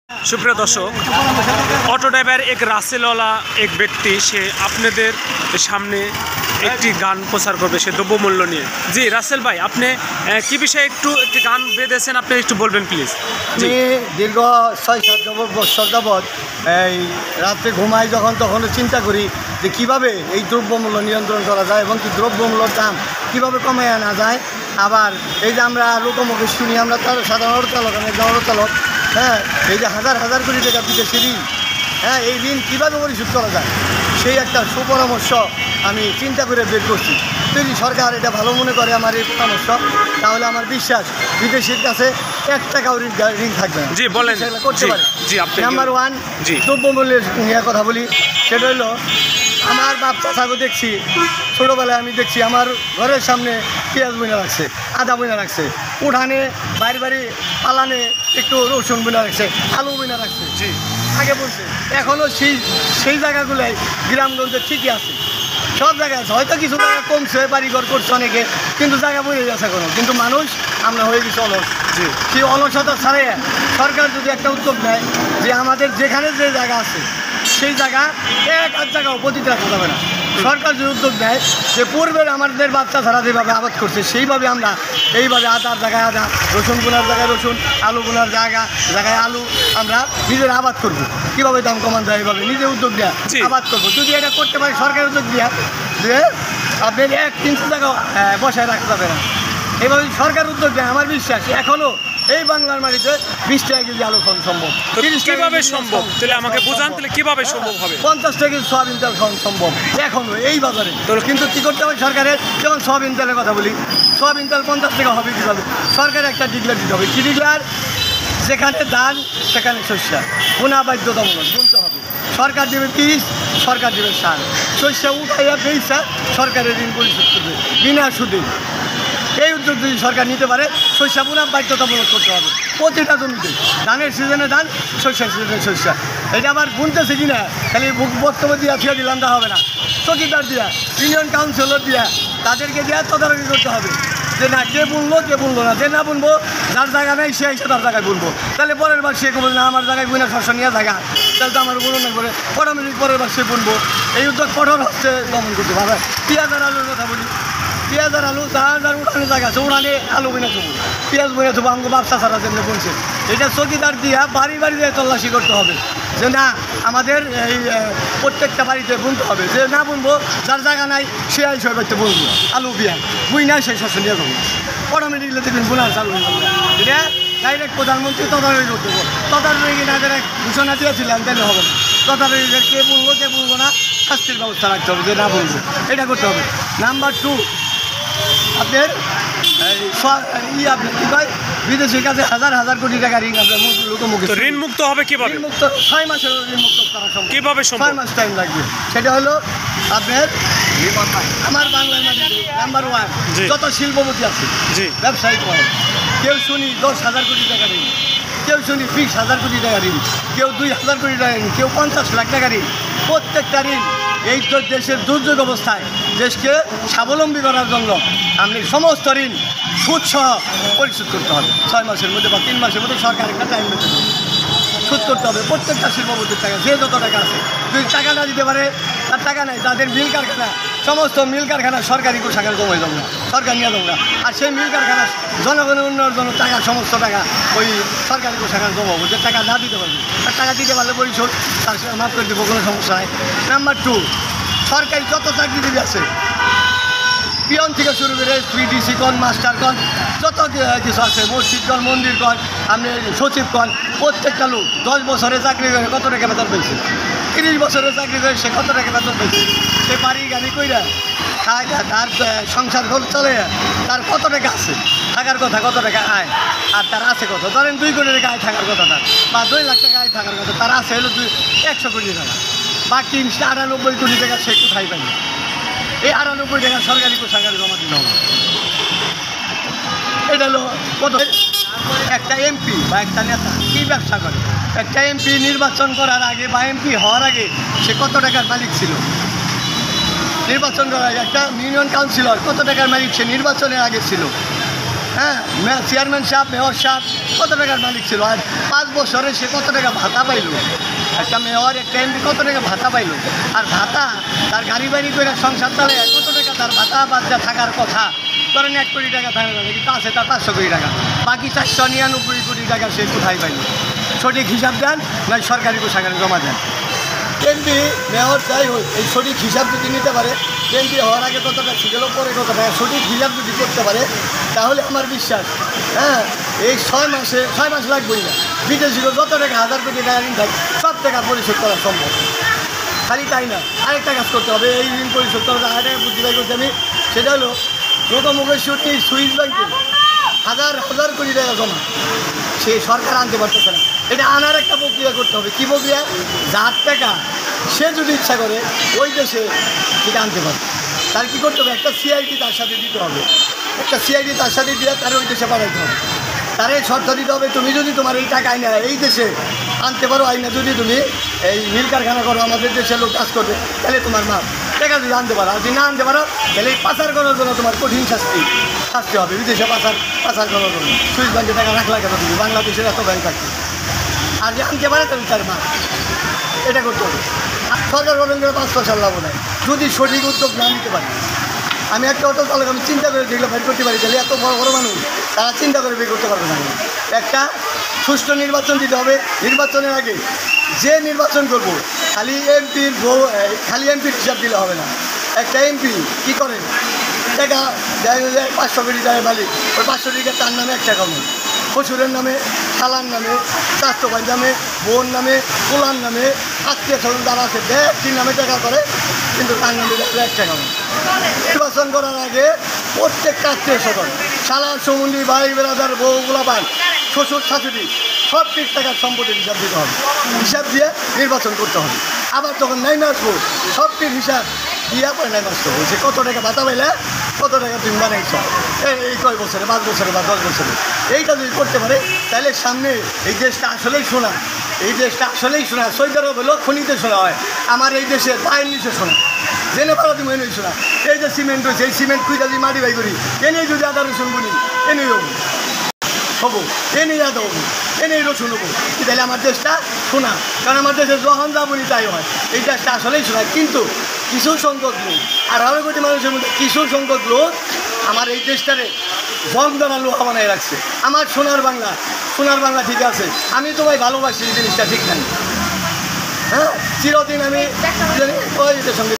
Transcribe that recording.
सुप्रिय दर्शक auto driver এক রাসেলওয়ালা এক ব্যক্তি সে আপনাদের সামনে একটি গান প্রচার করবে সে দ্রব্যমূল্য নিয়ে। জি রাসেল ভাই, আপনি কি বিষয়ে একটি গান বেঁধেছেন, আপনি একটু বলবেন প্লিজ। আমি দীর্ঘ ৬-৭ বছর যাবৎ এই রাত্রে ঘুমাই যখন তখন চিন্তা করি যে কীভাবে এই দ্রব্যমূল্য নিয়ন্ত্রণ করা যায় এবং কি দ্রব্যমূল্যর দাম কীভাবে কমে আনা যায়। আবার এই যে আমরা লোকমুখে শুনি, আমরা তার সাধারণ চালক, আমি জড় চালক, হ্যাঁ, এই যে হাজার হাজার কোটি টাকা বিদেশি ঋণ, হ্যাঁ, এই ঋণ কীভাবে পরিশোধ করা যায় সেই একটা সুপরামর্শ আমি চিন্তা করে বের করছি। যদি সরকার এটা ভালো মনে করে আমার এই পরামর্শ, তাহলে আমার বিশ্বাস বিদেশির কাছে 1 টাকাও ঋণ থাকবে না। জি বলেন, করতে পারে। নাম্বার 1 দ্রব্যমূল্যের নিয়ে কথা বলি, সেটা হলো আমার বাপ চাচাকে দেখছি, ছোটোবেলায় আমি দেখছি আমার ঘরের সামনে পেঁয়াজ বুনে রাখছে, আদা বুনে রাখছে, উঠানে বাড়ি বাড়ি পালানে একটু রসুন বুনে রাখছে, আলু বুনে রাখছে। জি আগে বলছে, এখনও সেই জায়গাগুলোয় গ্রামগঞ্জে ঠিকই আছে, সব জায়গায় আছে। হয়তো কিছু জায়গা কমছে, বাড়িঘর করছে অনেকে, কিন্তু জায়গা বলে গেছে এখনও। কিন্তু মানুষ আমরা হয়ে গেছি অলস। জি সেই অলসতা ছাড়াই সরকার যদি একটা উদ্যোগ নেয় যে আমাদের যেখানে যে জায়গা আছে সেই জায়গা এক আধ জায়গা উপস্থিত রাখা যাবে না। সরকার যদি উদ্যোগ নেয় যে পূর্বের আমাদের বাচ্চা ছাড়া যেভাবে আবাদ করছে সেইভাবে আমরা এইভাবে আদার জায়গায় আদা, রসুন বোনার জায়গায় রসুন, আলু বোনার জায়গায় আলু আমরা নিজের আবাদ করবো। কীভাবে দাম কমান যায় এইভাবে নিজে উদ্যোগ দেওয়া আবাদ করবো। যদি এটা করতে পারে সরকার উদ্যোগ দেওয়া যে আপনি 1-300 টাকা বসায় রাখা যাবে না, এইভাবে সরকার উদ্যোগ দেয়, আমার বিশ্বাস এখনও এই বাংলার মাটিতে 20 টাকা কেজি আলু খাওয়ানো সম্ভব। কিভাবে সম্ভব তাহলে আমাকে বোঝান, তাহলে কিভাবে সম্ভব হবে? 50 টাকা কেজি সয়াবিন তেল খাওয়ানো সম্ভব এখনও এই বাজারে। কিন্তু কী করতে হবে সরকারের, যেমন সয়াবিন তেলের কথা বলি, সয়াবিন তেল 50 টাকা হবে কীভাবে? সরকারের একটা ডিক্লেয়ার দিতে হবে। কী ডিক্লেয়ার? যেখানে ধান সেখানে শস্য, গুণা বাধ্যতামূলক গুনতে হবে। সরকার দেবে পিস, সরকার দেবে সার, শস্য উঠাইয়া পেয়েছা সরকারের ঋণ পরিশোধ করবে বিনা সুদে। এই উদ্যোগ যদি সরকার নিতে পারে, শস্য বোনা বাধ্যতামূলক করতে হবে প্রতিটা জমিতে। ধানের সিজনে ধান, শস্যের সিজনে শস্য। এটা আবার গুনতেছে কি না, খালি বক্তব্য দিয়া ফিরে দিলাম তা হবে না। চকিদার দিয়া, ইউনিয়ন কাউন্সিলর দিয়া, তাদেরকে দেওয়া তদারকি করতে হবে যে না কে বুনলো কে বুনলো না। যে না বুনবো, যার জায়গা নেই সে এসে তার জায়গায় বুনবো। তাহলে পরের বার সে বলবে না আমার জায়গায় বুনা শস্য নিয়ে জায়গা, তাহলে তো আমার বুনো না করে পরের বার সে বুনবো। এই উদ্যোগ কঠোর হচ্ছে দমন করতে পারবে। পেঁয়াজ আর আলুর কথা বলি, পেঁয়াজ আর আলু যার উঠানে জায়গা আছে, উঠানে আলু বুনে থবো, পেঁয়াজ বুনে থবো, আমাকে ব্যবসা ছাড়া যেমনি বলছে। এটা চকিদার দিয়া বাড়ি বাড়ি দিয়ে তল্লাশি করতে হবে যে না আমাদের এই প্রত্যেকটা বাড়িতে বুনতে হবে। যে না বুনবো, যার জায়গা নাই সে সব বাড়িতে বুনবো আলু পেঁয়াজ, বুই না সেই শস্য নিয়ে যাবো। অটোমেটিকলি দেখবেন বোনার চালু হয়ে যাবে। এটা ডাইরেক্ট প্রধানমন্ত্রী তদারকি করতে হবে। তদারকি না যারা ঘোষণা দিয়েছিলেন তাহলে হবে না। তদারকি কে বুনবো কে বুনবো না শাস্তির ব্যবস্থা রাখতে হবে যে না বুনবো, এটা করতে হবে। নাম্বার 2, আপনার আপনি কী কয় বিদেশির কাছে হাজার হাজার কোটি টাকা ঋণ আপনার লোকমুখে ঋণ মুক্ত হবে কিভাবে? ঋণ মুক্ত 6 মাসের ঋণ মুক্ত করা সম্ভব। কিভাবে সম্ভব? 6 মাস টাইম লাগবে। সেটা হলো আপনার আমার বাংলার মাটিতে নাম্বার 1 যত শিল্পপতি আছে, ব্যবসায়িক হয়, কেউ শুনি 10,000 কোটি টাকা ঋণ, কেউ শুনি 20,000 কোটি টাকা ঋণ, কেউ 2,000 কোটি টাকা ঋণ, কেউ 50 লাখ টাকা ঋণ। প্রত্যেকটা ঋণ এই তো দেশের দুর্যোগ অবস্থায় দেশকে স্বাবলম্বী করার জন্য আপনি সমস্ত ঋণ সুদসহ পরিশোধ করতে হবে 6 মাসের মধ্যে বা 3 মাসের মধ্যে। সরকার একটা টাইম বেঁচে শোধ করতে হবে প্রত্যেকটা শিল্পপতির টাকা, যে যত টাকা আছে। যদি টাকা না দিতে পারে, তার টাকা নেই, তাদের মিল কারখানা, সমস্ত মিল কারখানা সরকারি কোষাগারে জমা যাবো না, সরকার নিয়ে যাবো না। আর সেই মিল কারখানা জনগণের উন্নয়নের জন্য টাকা, সমস্ত টাকা ওই সরকারি কোষাগারে জমা হবো। যে টাকা না দিতে পারবে, তার টাকা দিতে পারলে পরিশোধ তার মাফ করে দেবো, কোনো সমস্যা নেই। নাম্বার 2, সরকারি যত চাকরিজীবী আছে, পিয়ন থেকে শুরু করে পিডিসি কন, মাস্টার কন, যত কিছু আছে, মসজিদ কন, মন্দির কন, আপনি সচিব কন, প্রত্যেকটা লোক 10 বছরে চাকরি করে কত টাকা বেতন পেয়েছে, 30 বছরে চাকরি করে সে কত টাকা বেতন পেয়েছে, সে বাড়ি গাড়ি কইরা খায়, তার সংসার ঘর চলে, তার কত টাকা আছে, থাকার কথা কত টাকা আয়, আর তার আছে কত, ধরেন 2 কোটি টাকা আয় থাকার কথা তার, বা 2 লাখ টাকা আয় থাকার কথা, তার আছে হলো 100 কোটি টাকা, বাকি 98 কোটি টাকা সে কোথায় পাইবে? এই 98 টাকা সরকারি কোষাগারে জমা দিতে হবে। এটা হলো কত? একটা এমপি বা একটা নেতা কী ব্যবসা করে? একটা এমপি নির্বাচন করার আগে বা এমপি হওয়ার আগে সে কত টাকার মালিক ছিল? নির্বাচন করার আগে একটা ইউনিয়ন কাউন্সিলর কত টাকার মালিক সে নির্বাচনের আগে ছিল? হ্যাঁ, চেয়ারম্যান সাহেব, মেয়র সাহেব কত টাকার মালিক ছিল, আর 5 বছরে সে কত টাকা ভাতা পাইল, একটা মেয়র একটা এমপি কত টাকা ভাতা পাইল, আর ভাতা তার গাড়ি বাড়ি করে সংসার চালায় কত টাকা তার ভাতা বাচ্চা থাকার কথা, ধরেন 1 কোটি টাকা থাকার কথা, কিন্তু আছে তার 500 কোটি টাকা, বাকি 499 কোটি টাকা সে কোথায় পাইল? সঠিক হিসাব দেন, নয় সরকারি কোষাগারে জমা দেন। এমপি মেয়র যাই হোক, এই সঠিক হিসাব যদি নিতে পারে, এমপি হওয়ার আগে কত টাকা ছিল, পরে কত টাকা, সঠিক হিসাব যদি করতে পারে, তাহলে আমার বিশ্বাস, হ্যাঁ, এই 6 মাস লাগবেই না, বিদেশিরা যত টাকা 1000 কোটি টাকা ঋণ থাকে সব টাকা পরিশোধ করা সম্ভব। খালি তাই না, আরেকটা কাজ করতে হবে, এই ঋণ পরিশোধ করার আরেকটা বুদ্ধি বাই করছি আমি, সেটা হলো লোকমুখের সুটি সুইস ব্যাংকে হাজার কোটি টাকা জমা, সে সরকার আনতে পারতেছে না, এটা আনার একটা প্রক্রিয়া করতে হবে। কী প্রক্রিয়া? যার টাকা সে যদি ইচ্ছা করে ওই দেশে সেটা আনতে পারে, তার কী করতে হবে? একটা সিআইডি তার সাথে দিতে হবে, একটা সিআইডি তার সাথে দিয়ে তার ওই দেশে পাঠাইতে হবে, তার এই শর্ত দিতে হবে, তুমি যদি তোমার এই টাকা আইনা এই দেশে আনতে পারো, আইনা যদি তুমি এই মিল কারখানা করো, আমাদের দেশের লোক কাজ করবে, তাহলে তোমার মাপ টাকা যদি আনতে পারো, আর যদি না আনতে পারো তাহলে এই পাচার করার জন্য তোমার কঠিন শাস্তি হবে, বিদেশে পাচার করার জন্য। সুইস ব্যাংকে টাকা রাখলা কেন তুমি? বাংলাদেশের এত ব্যাংক থাকছে, আর যে আনতে পারে তাহলে তার মাপ, এটা করতে হবে। আর সরকার গঠন করে 5 পয়সার লাভ নেয় যদি সঠিক উদ্যোগ না নিতে পারে। আমি একটা অটো চালক, আমি চিন্তা করে যেগুলো বের করতে পারি, তাহলে এত বড় বড় মানুষ তারা চিন্তা করে বের করতে পারবে না। একটা সুষ্ঠু নির্বাচন দিতে হবে, নির্বাচনের আগে যে নির্বাচন করবো খালি এমপির হিসাব দিলে হবে না। একটা এমপি কী করেন, টাকা দেয় 500 কোটি টাকার মালিক, ওই 500 টাকা তার নামে 1 টাকাও নেই, শ্বশুরের নামে, খালার নামে, চাচাতো ভাই নামে, বোন নামে, পোলার নামে, আত্মীয় স্বজন যারা আছে ব্যক্তির নামে টাকা করে, কিন্তু তার নামে 1 টাকাও নেই। নির্বাচন করার আগে প্রত্যেকটা আত্মীয় স্বজন, শালা সমুন্দি, ভাই বেড়াদার, বউগুলা পান, শ্বশুর শাশুড়ি, সব 30 টাকার সম্পত্তির হিসাব দিতে হবে, হিসাব দিয়ে নির্বাচন করতে হবে। আবার যখন নাই আসবো সবটির হিসাব দিয়া পরে নাই নষ্ট বলছে কত টাকা ভাতা পাইলে, কত টাকা তুমি বানাইছ এই কয় বছরে, 5 বছরে বা 10 বছরে, এইটা যদি করতে পারে তাহলে সামনে এই দেশটা আসলেই শোনা, এই দেশটা আসলেই শোনা। সৌদি আরব হলো খনিতে শোনা হয়, আমার এই দেশে পায়ের নিচে শোনা, জেনে পারা তুমি এনেই শোনা। এই যে সিমেন্ট হয়েছে, এই সিমেন্ট খুঁজে যদি মাটি বাই করি, এনেই যদি আদা রসুন বুনি, এনেই হবো, এনেই আদা হবো, এনেই রসুন হবো, তাহলে আমার দেশটা শোনা। কারণ আমার দেশে যখন যাবনি তাই হয়, এই দেশটা আসলেই শোনা। কিন্তু কিছু সংখ্যক লোক, 18 কোটি মানুষের মধ্যে কিছু সংখ্যক লোক আমার এই দেশটারে জংদানা লোহা বানায় রাখছে। আমার সোনার বাংলা ঠিক আছে, আমি তোমায় ভালোবাসি, এই জিনিসটা ঠিক নাই। হ্যাঁ, চিরদিন আমি ওই সঙ্গে